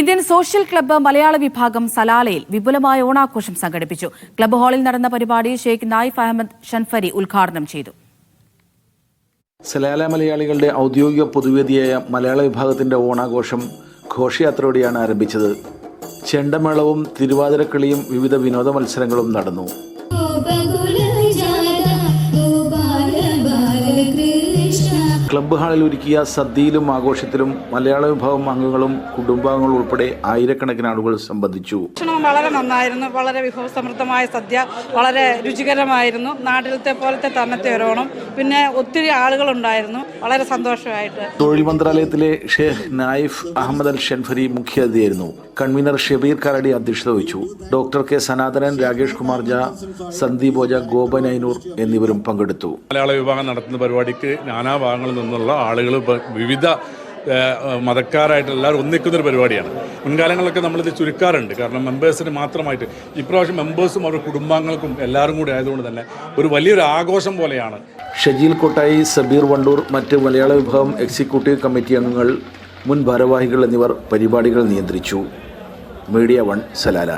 Indian social club മലയാള വിഭാഗം സലാലയിൽ വിപുലമായ ഓണാഘോഷം സംഘടിപ്പിച്ചു. ക്ലബ്ബ് ഹാളിൽ നടന്ന പരിപാടി ഷെയ്ഖ് നായിഫ് അഹമ്മദ് ഷൻഫരി ഉദ്ഘാടനം ചെയ്തു. സലാല മലയാളികളുടെ ഔദ്യോഗിക പൊതുവേദിയായ മലയാള വിഭാഗത്തിന്റെ ഓണാഘോഷം ഘോഷയാത്രയോടെയാണ് ആരംഭിച്ചത്. ചെണ്ടമേളവും തിരുവാതിരക്കളിയും വിവിധ വിനോദ മത്സരങ്ങളും നടന്നു. ക്ലബ്ബ് ഹാളിൽ ഒരുക്കിയ സദ്യയിലും ആഘോഷത്തിലും മലയാള വിഭാഗം അംഗങ്ങളും കുടുംബാംഗങ്ങളും ഉൾപ്പെടെ ആയിരക്കണക്കിന് ആളുകൾ സംബന്ധിച്ചു. ഭക്ഷണം വളരെ നന്നായിരുന്നു. വളരെ വിഭവസമൃദ്ധമായ സദ്യ, വളരെ രുചികരമായിരുന്നു. നാട്ടിലത്തെ പോലത്തെ തന്നത്തെ ഓണം. പിന്നെ ഒത്തിരി ആളുകളുണ്ടായിരുന്നു. വളരെ സന്തോഷമായിട്ട്. തൊഴിൽ മന്ത്രാലയത്തിലെ ഷെയ്ഖ് നായിഫ് അഹമ്മദ് അൽ ഷൻഫരി മുഖ്യാതിഥിയായിരുന്നു. കൺവീനർ ഷബീർ കരടി അധ്യക്ഷത വഹിച്ചു. ഡോക്ടർ കെ സനാതനൻ, രാകേഷ് കുമാർ ജ, സന്ദീപ് ഓജ, ഗോപൻ ഐനൂർ എന്നിവരും പങ്കെടുത്തു. മലയാള വിഭാഗം നടത്തുന്ന പരിപാടിക്ക് നാനാ ഭാഗങ്ങളിൽ നിന്നുള്ള ആളുകൾ, വിവിധ മതക്കാരായിട്ട് എല്ലാവരും ഒന്നിക്കുന്നൊരു പരിപാടിയാണ്. മുൻകാലങ്ങളിലൊക്കെ നമ്മളിത് ചുരുക്കാറുണ്ട്, കാരണം മെമ്പേഴ്സിന് മാത്രമായിട്ട്. ഇപ്രാവശ്യം മെമ്പേഴ്സും അവരുടെ കുടുംബാംഗങ്ങൾക്കും എല്ലാവരും കൂടി ആയതുകൊണ്ട് തന്നെ ഒരു വലിയൊരു ആഘോഷം പോലെയാണ്. ഷജീൽ കോട്ടായി, സബീർ വണ്ടൂർ, മറ്റ് മലയാള വിഭാഗം എക്സിക്യൂട്ടീവ് കമ്മിറ്റി അംഗങ്ങൾ, മുൻ ഭാരവാഹികൾ എന്നിവർ പരിപാടികൾ നിയന്ത്രിച്ചു. Media 1 Salalah.